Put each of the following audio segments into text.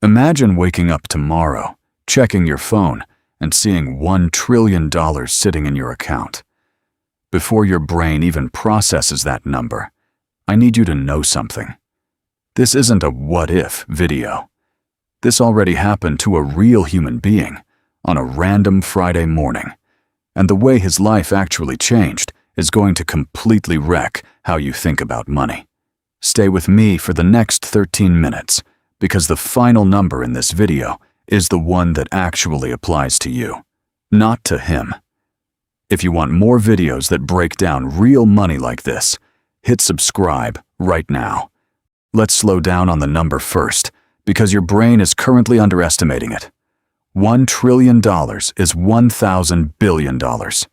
Imagine waking up tomorrow, checking your phone, and seeing $1 trillion sitting in your account. Before your brain even processes that number, I need you to know something. This isn't a what-if video. This already happened to a real human being on a random Friday morning, and the way his life actually changed is going to completely wreck how you think about money. Stay with me for the next 13 minutes, because the final number in this video is the one that actually applies to you, not to him. If you want more videos that break down real money like this, hit subscribe right now. Let's slow down on the number first, because your brain is currently underestimating it. $1 trillion is 1,000 billion dollars.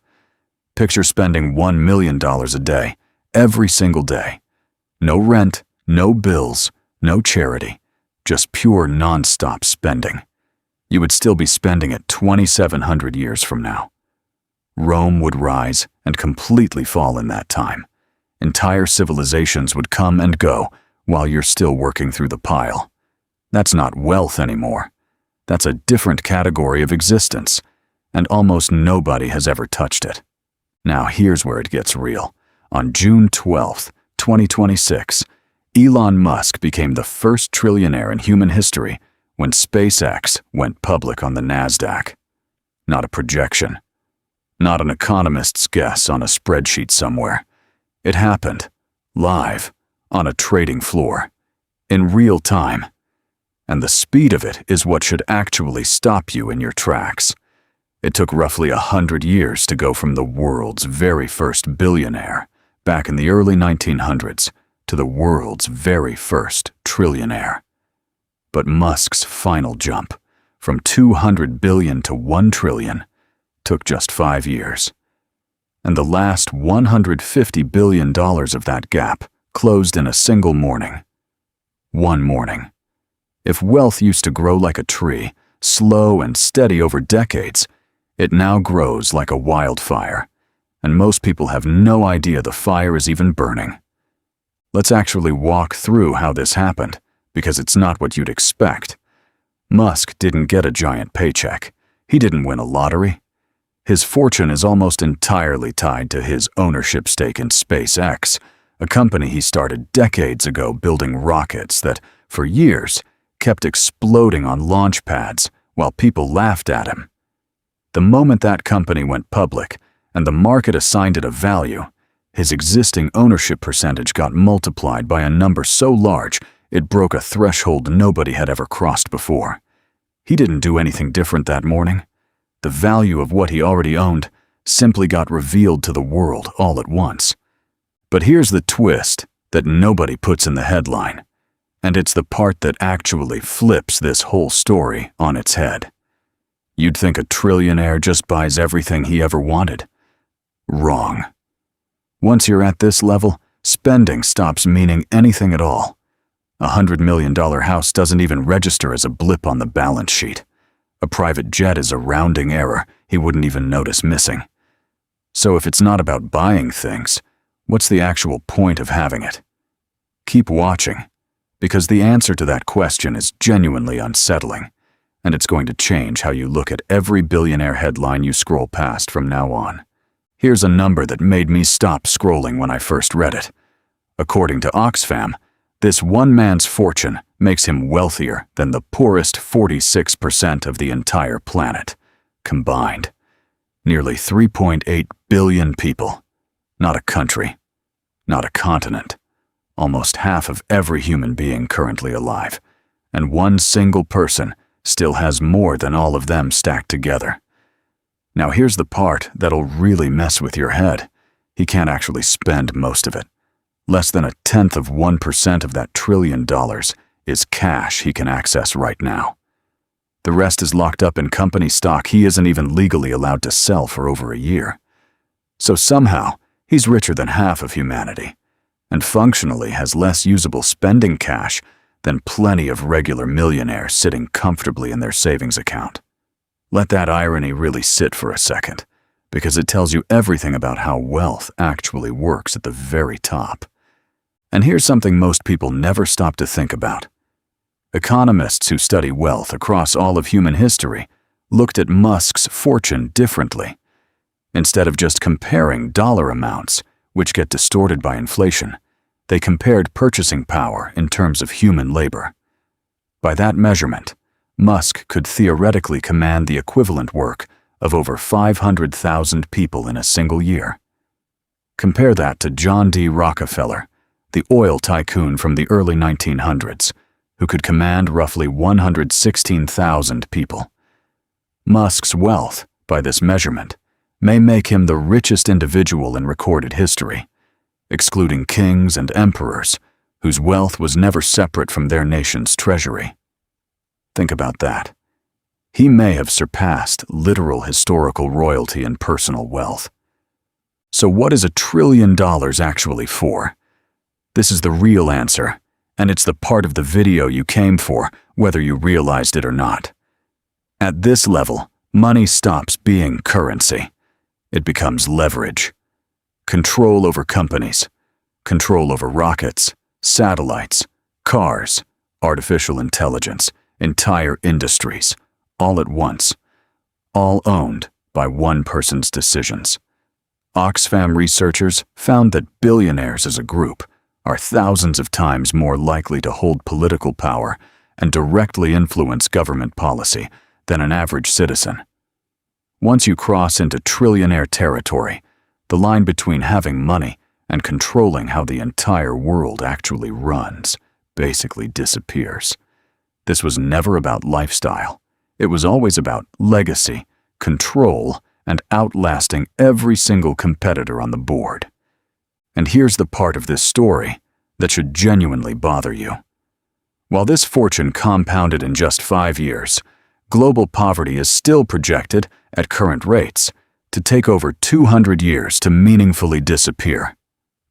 Picture spending $1 million a day, every single day. No rent, no bills, no charity, just pure non-stop spending. You would still be spending it 2,700 years from now. Rome would rise and completely fall in that time. Entire civilizations would come and go while you're still working through the pile. That's not wealth anymore. That's a different category of existence, and almost nobody has ever touched it. Now here's where it gets real. On June 12th, 2026, Elon Musk became the first trillionaire in human history when SpaceX went public on the Nasdaq. Not a projection. Not an economist's guess on a spreadsheet somewhere. It happened, live, on a trading floor, in real time. And the speed of it is what should actually stop you in your tracks. It took roughly 100 years to go from the world's very first billionaire, back in the early 1900s, to the world's very first trillionaire. But Musk's final jump, from 200 billion to 1 trillion, took just 5 years. And the last $150 billion of that gap closed in a single morning. One morning. If wealth used to grow like a tree, slow and steady over decades, it now grows like a wildfire, and most people have no idea the fire is even burning. Let's actually walk through how this happened, because it's not what you'd expect. Musk didn't get a giant paycheck. He didn't win a lottery. His fortune is almost entirely tied to his ownership stake in SpaceX, a company he started decades ago building rockets that, for years, kept exploding on launch pads while people laughed at him. The moment that company went public and the market assigned it a value, his existing ownership percentage got multiplied by a number so large it broke a threshold nobody had ever crossed before. He didn't do anything different that morning. The value of what he already owned simply got revealed to the world all at once. But here's the twist that nobody puts in the headline, and it's the part that actually flips this whole story on its head. You'd think a trillionaire just buys everything he ever wanted. Wrong. Once you're at this level, spending stops meaning anything at all. A $100 million house doesn't even register as a blip on the balance sheet. A private jet is a rounding error he wouldn't even notice missing. So if it's not about buying things, what's the actual point of having it? Keep watching, because the answer to that question is genuinely unsettling, and it's going to change how you look at every billionaire headline you scroll past from now on. Here's a number that made me stop scrolling when I first read it. According to Oxfam, this one man's fortune makes him wealthier than the poorest 46% of the entire planet, combined. Nearly 3.8 billion people. Not a country. Not a continent. Almost half of every human being currently alive. And one single person still has more than all of them stacked together. Now here's the part that'll really mess with your head. He can't actually spend most of it. Less than 0.1% of that $1 trillion is cash he can access right now. The rest is locked up in company stock he isn't even legally allowed to sell for over a year. So somehow, he's richer than half of humanity, and functionally has less usable spending cash than plenty of regular millionaires sitting comfortably in their savings account. Let that irony really sit for a second, because it tells you everything about how wealth actually works at the very top. And here's something most people never stop to think about. Economists who study wealth across all of human history looked at Musk's fortune differently. Instead of just comparing dollar amounts, which get distorted by inflation, they compared purchasing power in terms of human labor. By that measurement, Musk could theoretically command the equivalent work of over 500,000 people in a single year. Compare that to John D. Rockefeller, the oil tycoon from the early 1900s, who could command roughly 116,000 people. Musk's wealth, by this measurement, may make him the richest individual in recorded history, excluding kings and emperors, whose wealth was never separate from their nation's treasury. Think about that. He may have surpassed literal historical royalty and personal wealth. So what is $1 trillion actually for? This is the real answer, and it's the part of the video you came for, whether you realized it or not. At this level, money stops being currency. It becomes leverage. Control over companies, control over rockets, satellites, cars, artificial intelligence, entire industries, all at once, all owned by one person's decisions. Oxfam researchers found that billionaires as a group are thousands of times more likely to hold political power and directly influence government policy than an average citizen. Once you cross into trillionaire territory, the line between having money and controlling how the entire world actually runs basically disappears. This was never about lifestyle. It was always about legacy, control, and outlasting every single competitor on the board. And here's the part of this story that should genuinely bother you. While this fortune compounded in just 5 years, global poverty is still projected, at current rates, to take over 200 years to meaningfully disappear.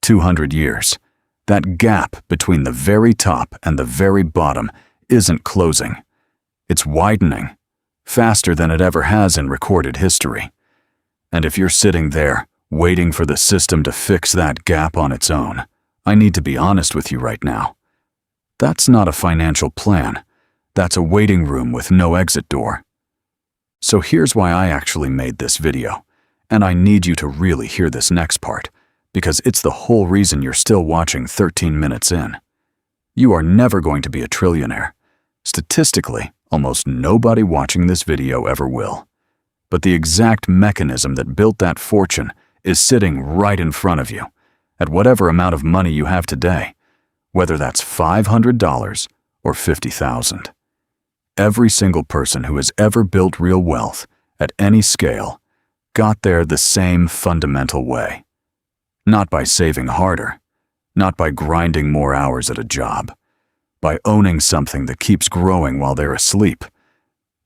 200 years. That gap between the very top and the very bottom isn't closing. It's widening, faster than it ever has in recorded history. And if you're sitting there, waiting for the system to fix that gap on its own, I need to be honest with you right now. That's not a financial plan. That's a waiting room with no exit door. So here's why I actually made this video, and I need you to really hear this next part, because it's the whole reason you're still watching 13 minutes in. You are never going to be a trillionaire. Statistically, almost nobody watching this video ever will. But the exact mechanism that built that fortune is sitting right in front of you, at whatever amount of money you have today, whether that's $500 or $50,000. Every single person who has ever built real wealth, at any scale, got there the same fundamental way. Not by saving harder, not by grinding more hours at a job, by owning something that keeps growing while they're asleep.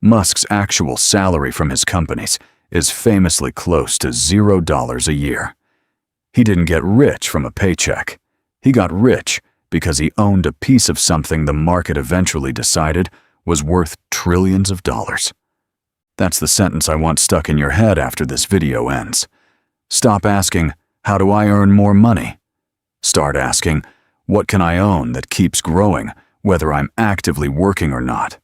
Musk's actual salary from his companies is famously close to $0 a year. He didn't get rich from a paycheck. He got rich because he owned a piece of something the market eventually decided was worth trillions of dollars. That's the sentence I want stuck in your head after this video ends. Stop asking, how do I earn more money? Start asking, what can I own that keeps growing, whether I'm actively working or not?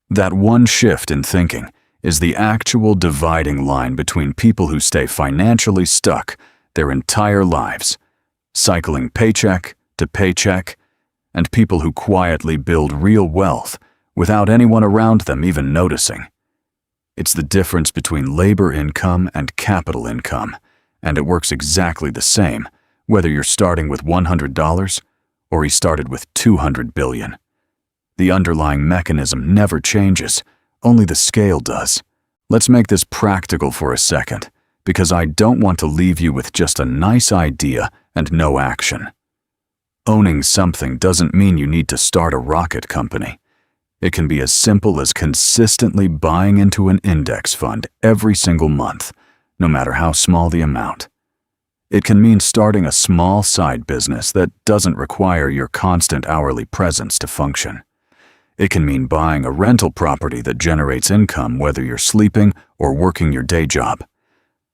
That one shift in thinking is the actual dividing line between people who stay financially stuck their entire lives, cycling paycheck to paycheck, and people who quietly build real wealth without anyone around them even noticing. It's the difference between labor income and capital income, and it works exactly the same, whether you're starting with $100 or he started with $200 billion. The underlying mechanism never changes, only the scale does. Let's make this practical for a second, because I don't want to leave you with just a nice idea and no action. Owning something doesn't mean you need to start a rocket company. It can be as simple as consistently buying into an index fund every single month, no matter how small the amount. It can mean starting a small side business that doesn't require your constant hourly presence to function. It can mean buying a rental property that generates income whether you're sleeping or working your day job.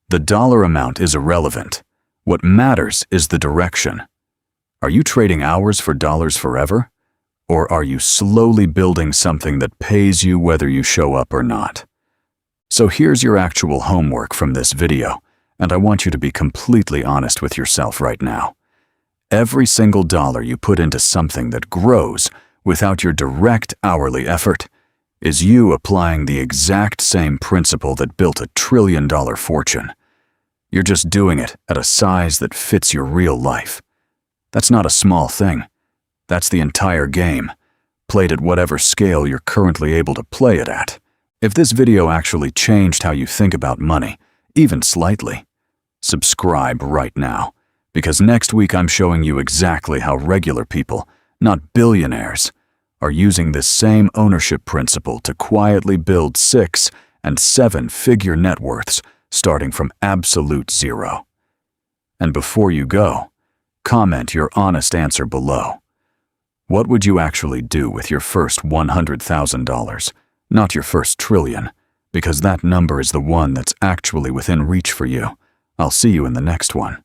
The dollar amount is irrelevant. What matters is the direction. Are you trading hours for dollars forever? Or are you slowly building something that pays you whether you show up or not? So here's your actual homework from this video, and I want you to be completely honest with yourself right now. Every single dollar you put into something that grows without your direct hourly effort is you applying the exact same principle that built a trillion-dollar fortune. You're just doing it at a size that fits your real life. That's not a small thing. That's the entire game, played at whatever scale you're currently able to play it at. If this video actually changed how you think about money, even slightly, subscribe right now, because next week I'm showing you exactly how regular people, not billionaires, are using this same ownership principle to quietly build 6- and 7-figure net worths starting from absolute zero. And before you go, comment your honest answer below. What would you actually do with your first $100,000, not your first trillion, because that number is the one that's actually within reach for you. I'll see you in the next one.